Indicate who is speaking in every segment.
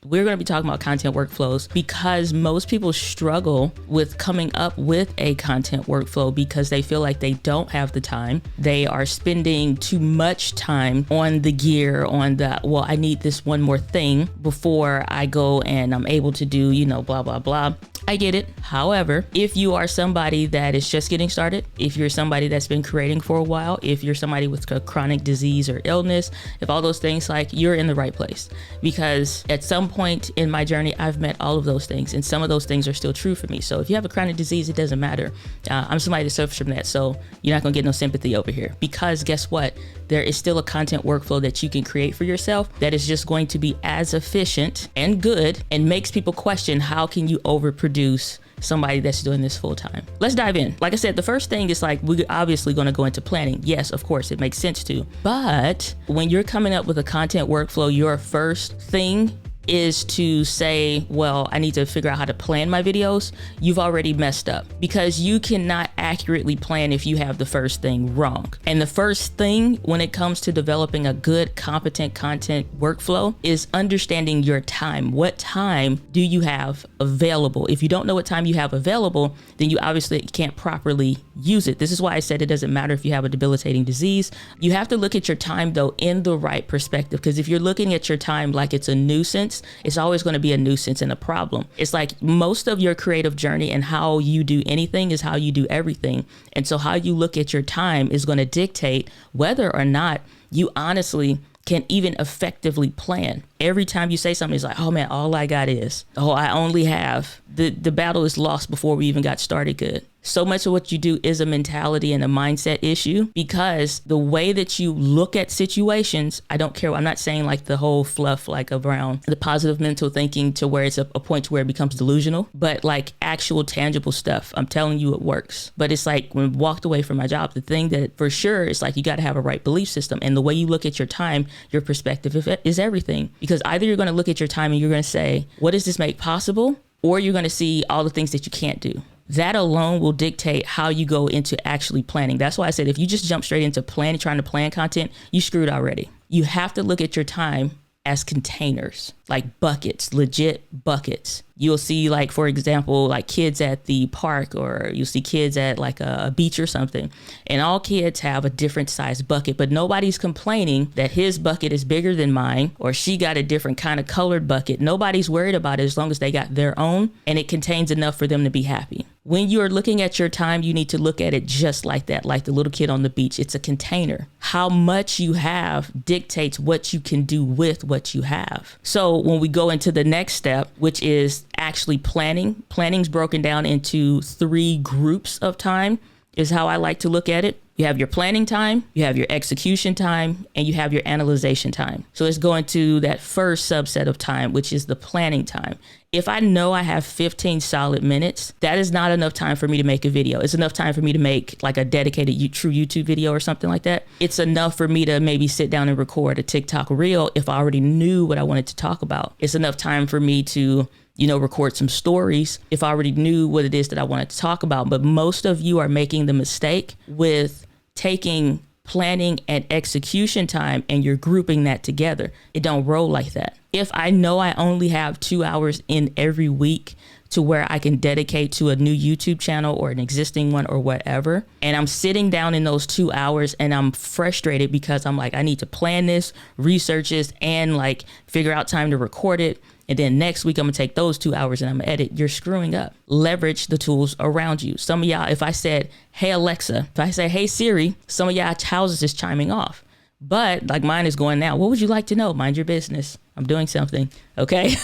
Speaker 1: We're going to be talking about content workflows because most people struggle with coming up with a content workflow because they feel like they don't have the time. They are spending too much time on the gear, on the, well, I need this one more thing before I go and I'm able to do, blah, blah, blah. I get it. However, if you are somebody that is just getting started, if you're somebody that's been creating for a while, if you're somebody with a chronic disease or illness, if all those things, like, you're in the right place. Because at some point in my journey, I've met all of those things, and some of those things are still true for me. So if you have a chronic disease, it doesn't matter. I'm somebody that suffers from that, so you're not gonna get no sympathy over here. Because guess what? There is still a content workflow that you can create for yourself that is just going to be as efficient and good and makes people question, how can you overproduce somebody that's doing this full time? Let's dive in. Like I said, the first thing is, like, we're obviously going to go into planning. Yes, of course, it makes sense to. But when you're coming up with a content workflow, your first thing is to say, well, I need to figure out how to plan my videos. You've already messed up, because you cannot accurately plan if you have the first thing wrong. And the first thing when it comes to developing a good, competent content workflow is understanding your time. What time do you have available? If you don't know what time you have available, then you obviously can't properly use it. This is why I said it doesn't matter if you have a debilitating disease. You have to look at your time, though, in the right perspective, because if you're looking at your time like it's a nuisance, it's always going to be a nuisance and a problem. It's like most of your creative journey and how you do anything is how you do everything. And so how you look at your time is going to dictate whether or not you honestly can even effectively plan. Every time you say something, it's like, oh man, all I got is, I only have. The battle is lost before we even got started good. So much of what you do is a mentality and a mindset issue, because the way that you look at situations, I don't care. I'm not saying like the whole fluff, like around the positive mental thinking to where it's a point where it becomes delusional, but like actual tangible stuff. I'm telling you it works. But it's like when I walked away from my job, the thing that for sure is like, you got to have a right belief system. And the way you look at your time, your perspective is everything. Because either you're going to look at your time and you're going to say, what does this make possible? Or you're going to see all the things that you can't do. That alone will dictate how you go into actually planning. That's why I said, if you just jump straight into planning, trying to plan content, you screwed already. You have to look at your time as containers, like buckets, legit buckets. You'll see, like, for example, like kids at the park, or you'll see kids at like a beach or something, and all kids have a different size bucket, but nobody's complaining that his bucket is bigger than mine, or she got a different kind of colored bucket. Nobody's worried about it as long as they got their own and it contains enough for them to be happy. When you're looking at your time, you need to look at it just like that, like the little kid on the beach. It's a container. How much you have dictates what you can do with what you have. So when we go into the next step, which is actually planning's broken down into 3 groups of time, is how I like to look at it. You have your planning time, you have your execution time, and you have your analyzation time. So let's go into that first subset of time, which is the planning time. If I know I have 15 solid minutes, that is not enough time for me to make a video. It's enough time for me to make like a dedicated true YouTube video or something like that. It's enough for me to maybe sit down and record a TikTok reel if I already knew what I wanted to talk about. It's enough time for me to record some stories if I already knew what it is that I wanted to talk about. But most of you are making the mistake with taking planning and execution time and you're grouping that together. It don't roll like that. If I know I only have 2 hours in every week to where I can dedicate to a new YouTube channel or an existing one or whatever, and I'm sitting down in those 2 hours and I'm frustrated because I'm like, I need to plan this, research this, and like figure out time to record it. And then next week, I'm gonna take those 2 hours and I'm gonna edit. You're screwing up. Leverage the tools around you. Some of y'all, if I said, hey, Alexa, if I say, hey, Siri, some of y'all houses is chiming off. But like mine is going now. What would you like to know? Mind your business. I'm doing something. Okay.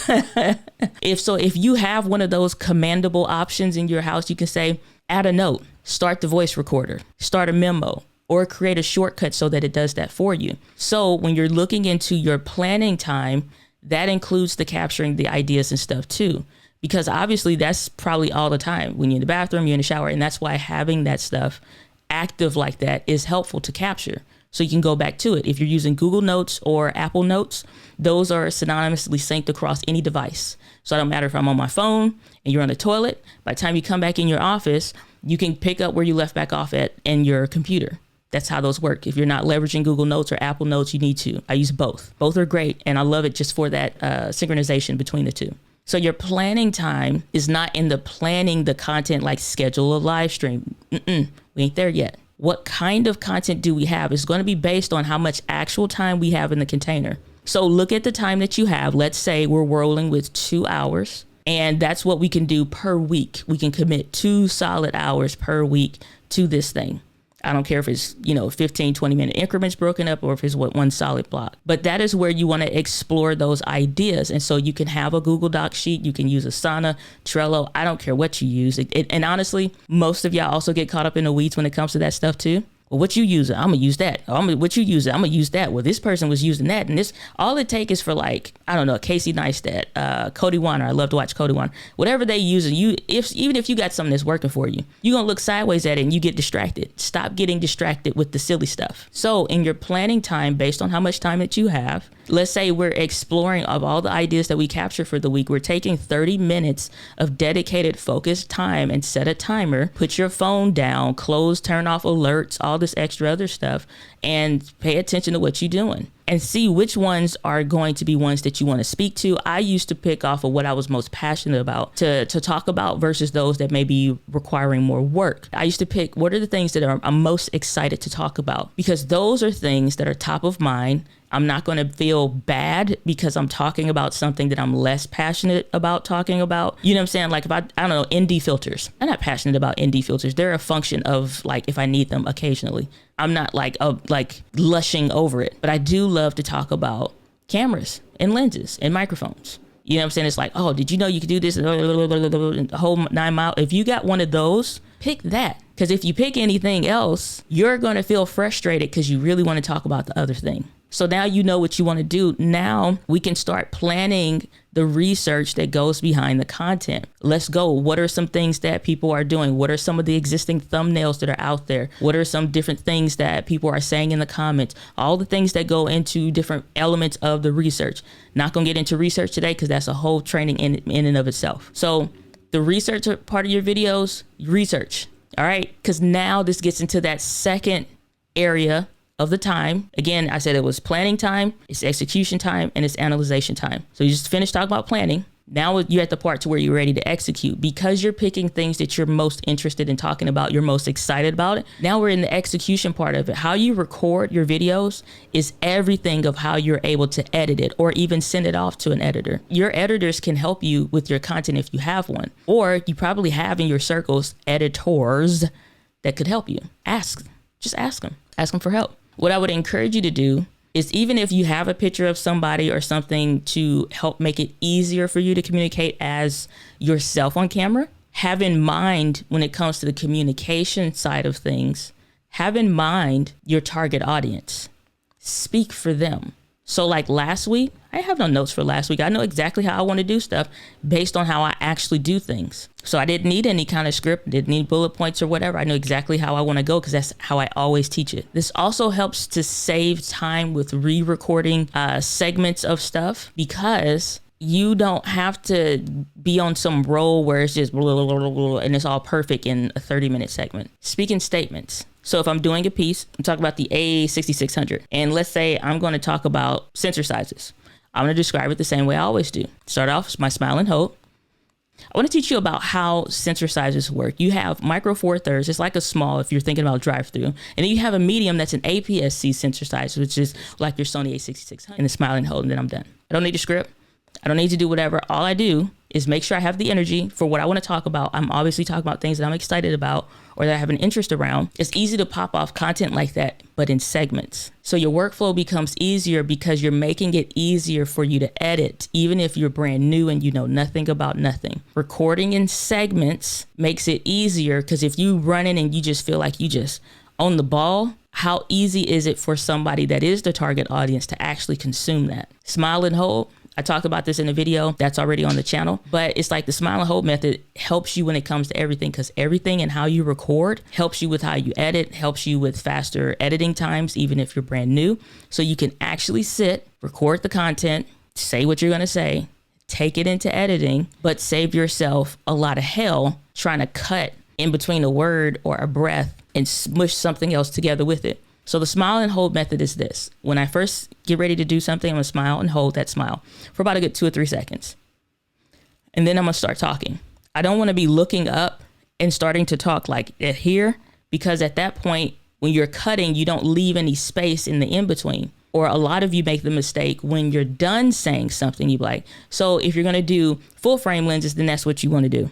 Speaker 1: If you have one of those commandable options in your house, you can say, add a note, start the voice recorder, start a memo, or create a shortcut so that it does that for you. So when you're looking into your planning time, that includes the capturing the ideas and stuff too, because obviously that's probably all the time when you're in the bathroom, you're in the shower. And that's why having that stuff active like that is helpful to capture. So you can go back to it. If you're using Google Notes or Apple Notes, those are synonymously synced across any device. So it don't matter if I'm on my phone and you're on the toilet, by the time you come back in your office, you can pick up where you left back off at in your computer. That's how those work. If you're not leveraging Google Notes or Apple Notes, you need to. I use both. Both are great. And I love it just for that synchronization between the two. So your planning time is not in the planning the content like schedule a live stream. We ain't there yet. What kind of content do we have is going to be based on how much actual time we have in the container. So look at the time that you have. Let's say we're rolling with 2 hours, and that's what we can do per week. We can commit 2 solid hours per week to this thing. I don't care if it's, 15, 20-minute increments broken up or if it's one solid block. But that is where you want to explore those ideas. And so you can have a Google Doc sheet. You can use Asana, Trello. I don't care what you use. And honestly, most of y'all also get caught up in the weeds when it comes to that stuff too. Well, what you use? I'm gonna use that. What you use? I'm gonna use that. Well, this person was using that, and this. All it takes is for Casey Neistat, Cody Warner. I love to watch Cody Warner. Whatever they use, and even if you got something that's working for you, you're gonna look sideways at it and you get distracted. Stop getting distracted with the silly stuff. So, in your planning time, based on how much time that you have, let's say we're exploring of all the ideas that we capture for the week. We're taking 30 minutes of dedicated, focused time and set a timer. Put your phone down, close, turn off alerts, all this extra other stuff, and pay attention to what you're doing and see which ones are going to be ones that you want to speak to. I used to pick off of what I was most passionate about to talk about versus those that may be requiring more work. I used to pick what are the things that I'm most excited to talk about, because those are things that are top of mind. I'm not going to feel bad because I'm talking about something that I'm less passionate about talking about. You know what I'm saying? Like if I don't know, ND filters. I'm not passionate about ND filters. They're a function of if I need them occasionally. I'm not like lushing over it, but I do love to talk about cameras and lenses and microphones. You know what I'm saying? It's like, oh, did you know you could do this? The whole 9 mile. If you got one of those, pick that. Because if you pick anything else, you're going to feel frustrated because you really want to talk about the other thing. So now you know what you want to do. Now we can start planning the research that goes behind the content. Let's go. What are some things that people are doing? What are some of the existing thumbnails that are out there? What are some different things that people are saying in the comments? All the things that go into different elements of the research. Not going to get into research today because that's a whole training in and of itself. So the research part of your videos, research. All right. Because now this gets into that second area of the time. Again, I said it was planning time, it's execution time, and it's analyzation time. So you just finished talking about planning. Now you're at the part to where you're ready to execute, because you're picking things that you're most interested in talking about, you're most excited about it. Now we're in the execution part of it. How you record your videos is everything of how you're able to edit it or even send it off to an editor. Your editors can help you with your content if you have one, or you probably have in your circles editors that could help you. Just ask them for help. What I would encourage you to do is, even if you have a picture of somebody or something to help make it easier for you to communicate as yourself on camera, have in mind when it comes to the communication side of things, have in mind your target audience. Speak for them. So like last week, I have no notes for last week. I know exactly how I want to do stuff based on how I actually do things. So I didn't need any kind of script, didn't need bullet points or whatever. I know exactly how I want to go because that's how I always teach it. This also helps to save time with re-recording segments of stuff, because you don't have to be on some roll where it's just blah, blah, blah, blah, and it's all perfect in a 30-minute segment. Speaking statements. So if I'm doing a piece, I'm talking about the A6600, and let's say I'm going to talk about sensor sizes. I'm going to describe it the same way I always do. Start off with my smile and hope. I want to teach you about how sensor sizes work. You have micro 4/3. It's like a small if you're thinking about drive-through. And then you have a medium that's an APS-C sensor size, which is like your Sony A6600. And the smile and hold, and then I'm done. I don't need a script. I don't need to do whatever. All I do is make sure I have the energy for what I want to talk about. I'm obviously talking about things that I'm excited about or that I have an interest around. It's easy to pop off content like that, but in segments. So your workflow becomes easier because you're making it easier for you to edit, even if you're brand new and you know nothing about nothing. Recording in segments makes it easier, because if you run in and you just feel like you just on the ball, how easy is it for somebody that is the target audience to actually consume that? Smile and hold. I talked about this in a video that's already on the channel, but it's like the smile and hold method helps you when it comes to everything, because everything and how you record helps you with how you edit, helps you with faster editing times, even if you're brand new. So you can actually sit, record the content, say what you're going to say, take it into editing, but save yourself a lot of hell trying to cut in between a word or a breath and smush something else together with it. So the smile and hold method is this. When I first get ready to do something, I'm gonna smile and hold that smile for about a good 2 or 3 seconds. And then I'm gonna start talking. I don't wanna be looking up and starting to talk like at here, because at that point, when you're cutting, you don't leave any space in the in-between. Or a lot of you make the mistake when you're done saying something, you be like, so if you're gonna do full frame lenses, then that's what you wanna do.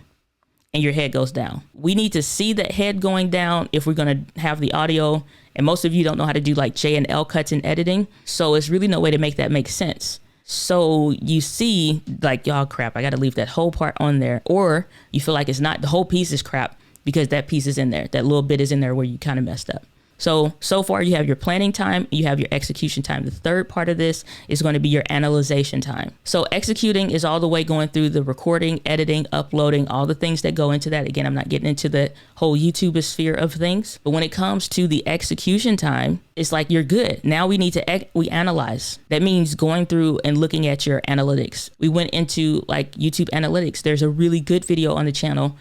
Speaker 1: And your head goes down. We need to see that head going down if we're gonna have the audio. And most of you don't know how to do like J and L cuts in editing. So it's really no way to make that make sense. So you see like, y'all crap, I gotta leave that whole part on there. Or you feel like it's not, the whole piece is crap because that piece is in there. That little bit is in there where you kind of messed up. So far you have your planning time, you have your execution time. The third part of this is going to be your analyzation time. So executing is all the way going through the recording, editing, uploading, all the things that go into that. Again, I'm not getting into the whole YouTube sphere of things, but when it comes to the execution time, it's like you're good. Now we need to, we analyze. That means going through and looking at your analytics. We went into like YouTube analytics. There's a really good video on the channel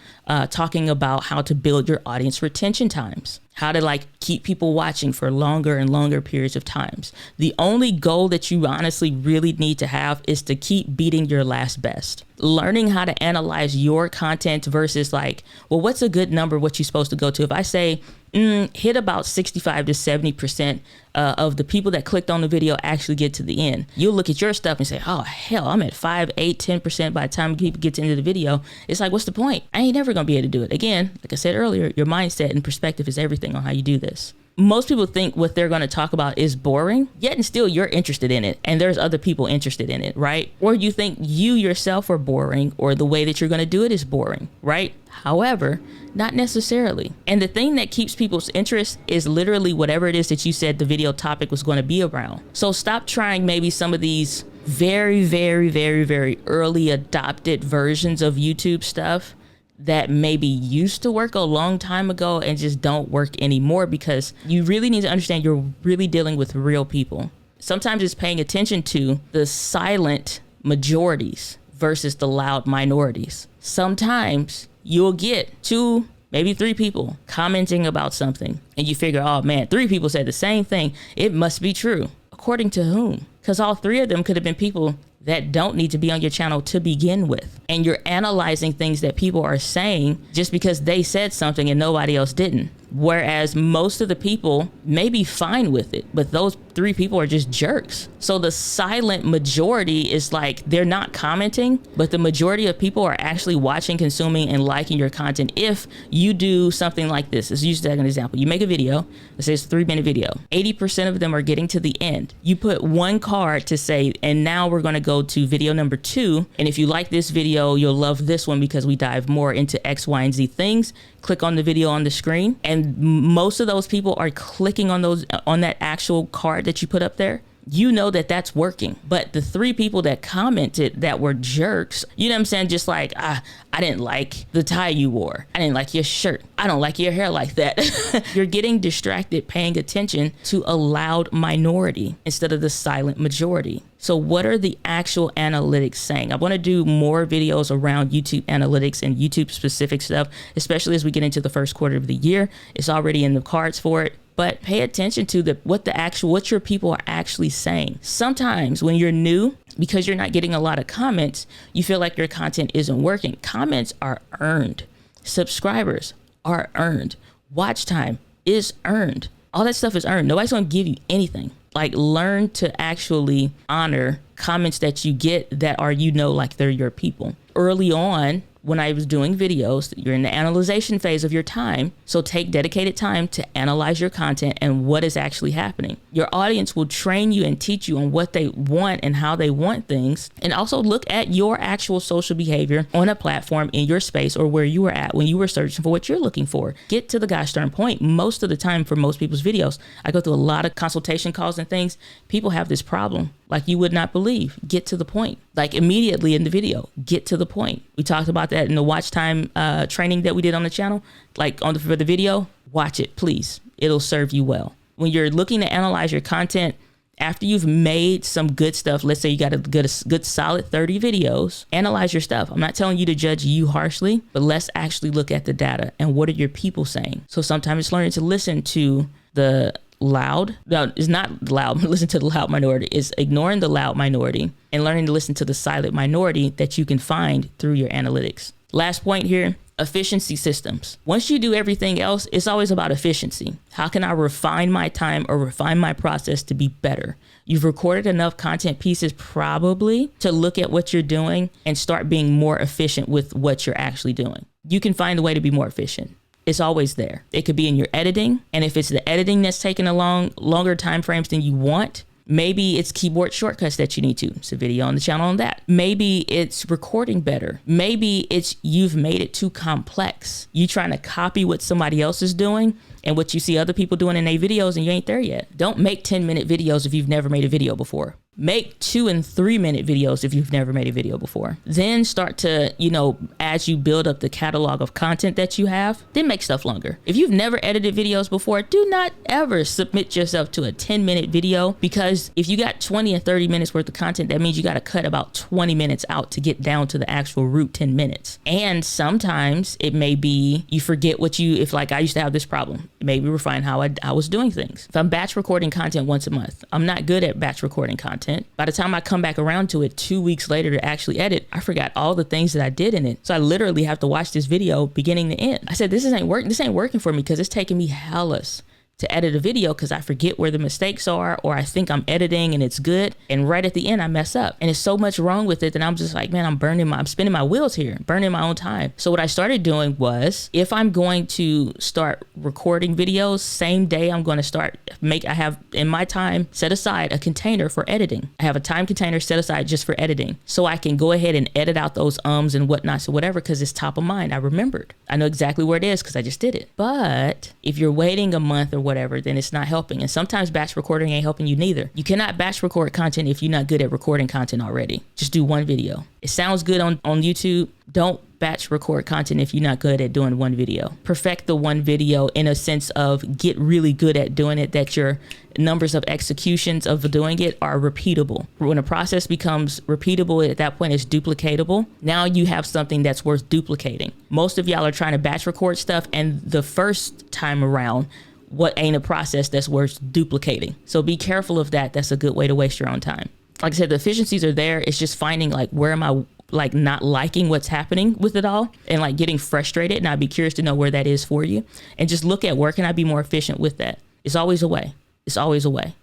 Speaker 1: talking about how to build your audience retention times. How to like keep people watching for longer and longer periods of times. The only goal that you honestly really need to have is to keep beating your last best. Learning how to analyze your content versus like, well, what's a good number, what you're supposed to go to? If I say, hit about 65 to 70% of the people that clicked on the video actually get to the end. You'll look at your stuff and say, oh, hell, I'm at 5, 8, 10% by the time people get to the end of the video. It's like, what's the point? I ain't never going to be able to do it. Again, like I said earlier, your mindset and perspective is everything on how you do this. Most people think what they're going to talk about is boring, yet and still you're interested in it and there's other people interested in it, right? Or you think you yourself are boring or the way that you're going to do it is boring, right? However, not necessarily. And the thing that keeps people's interest is literally whatever it is that you said the video topic was going to be around. So stop trying maybe some of these very, very, very, very early adopted versions of YouTube stuff that maybe used to work a long time ago and just don't work anymore, because you really need to understand you're really dealing with real people. Sometimes it's paying attention to the silent majorities versus the loud minorities. Sometimes you'll get 2, maybe 3 people commenting about something and you figure, oh man, 3 people said the same thing. It must be true. According to whom? Because all 3 of them could have been people that don't need to be on your channel to begin with. And you're analyzing things that people are saying just because they said something and nobody else didn't. Whereas most of the people may be fine with it, but those 3 people are just jerks. So the silent majority is like, they're not commenting, but the majority of people are actually watching, consuming, and liking your content. If you do something like this, let's use that as an example. You make a video, let's say it's a 3-minute video. 80% of them are getting to the end. You put one card to say, and now we're gonna go to video number 2. And if you like this video, you'll love this one because we dive more into X, Y, and Z things. Click on the video on the screen, and most of those people are clicking on that actual card that you put up there. You know that that's working. But the 3 people that commented that were jerks, you know what I'm saying? Just like, I didn't like the tie you wore. I didn't like your shirt. I don't like your hair like that. You're getting distracted paying attention to a loud minority instead of the silent majority. So what are the actual analytics saying? I want to do more videos around YouTube analytics and YouTube specific stuff, especially as we get into the first quarter of the year. It's already in the cards for it. But pay attention to what your people are actually saying. Sometimes when you're new, because you're not getting a lot of comments, you feel like your content isn't working. Comments are earned. Subscribers are earned. Watch time is earned. All that stuff is earned. Nobody's going to give you anything. Like, learn to actually honor comments that you get that are, like they're your people. Early on, when I was doing videos, you're in the analyzation phase of your time. So take dedicated time to analyze your content and what is actually happening. Your audience will train you and teach you on what they want and how they want things. And also look at your actual social behavior on a platform in your space or where you were at when you were searching for what you're looking for. Get to the gosh darn point. Most of the time for most people's videos, I go through a lot of consultation calls and things. People have this problem like you would not believe. Get to the point. Like immediately in the video, get to the point. We talked about that in the watch time training that we did on the channel. Like for the video, watch it, please. It'll serve you well. When you're looking to analyze your content, After you've made some good stuff, let's say you got a good solid 30 videos, analyze your stuff. I'm not telling you to judge you harshly, but let's actually look at the data and what are your people saying. So sometimes it's learning to listen to the loud. No, it's not loud. Listen to the loud minority. It's ignoring the loud minority and learning to listen to the silent minority that you can find through your analytics. Last point here. Efficiency systems. Once you do everything else, it's always about efficiency. How can I refine my time or refine my process to be better? You've recorded enough content pieces probably to look at what you're doing and start being more efficient with what you're actually doing. You can find a way to be more efficient. It's always there. It could be in your editing. And if it's the editing that's taking longer time frames than you want, maybe it's keyboard shortcuts that you need to. It's a video on the channel on that. Maybe it's recording better. Maybe it's you've made it too complex. You trying to copy what somebody else is doing and what you see other people doing in their videos and you ain't there yet. Don't make 10-minute videos if you've never made a video before. Make 2 and 3 minute videos if you've never made a video before. Then start to, as you build up the catalog of content that you have, then make stuff longer. If you've never edited videos before, do not ever submit yourself to a 10-minute video, because if you got 20 and 30 minutes worth of content, that means you got to cut about 20 minutes out to get down to the actual root 10 minutes. And sometimes it may be you forget if like I used to have this problem, maybe refine how I was doing things. If I'm batch recording content once a month, I'm not good at batch recording content. By the time I come back around to it 2 weeks later to actually edit, I forgot all the things that I did in it. So I literally have to watch this video beginning to end. I said, this ain't working for me because it's taking me hellas to edit a video because I forget where the mistakes are, or I think I'm editing and it's good, and right at the end I mess up. And it's so much wrong with it that I'm just like, man, I'm spinning my wheels here, burning my own time. So what I started doing was, if I'm going to start recording videos, same day I'm going to I have in my time set aside a container for editing. I have a time container set aside just for editing, so I can go ahead and edit out those ums and whatnots or whatever, because it's top of mind. I remembered. I know exactly where it is because I just did it. But if you're waiting a month or whatever, then it's not helping. And sometimes batch recording ain't helping you neither. You cannot batch record content if you're not good at recording content already. Just do one video. It sounds good on YouTube. Don't batch record content if you're not good at doing one video. Perfect the one video in a sense of get really good at doing it, that your numbers of executions of doing it are repeatable. When a process becomes repeatable, at that point it's duplicatable. Now you have something that's worth duplicating. Most of y'all are trying to batch record stuff, and the first time around, what ain't a process that's worth duplicating. So be careful of that. That's a good way to waste your own time. Like I said, the efficiencies are there. It's just finding like, where am I like not liking what's happening with it all and like getting frustrated. And I'd be curious to know where that is for you, and just look at where can I be more efficient with that. It's always a way. It's always a way.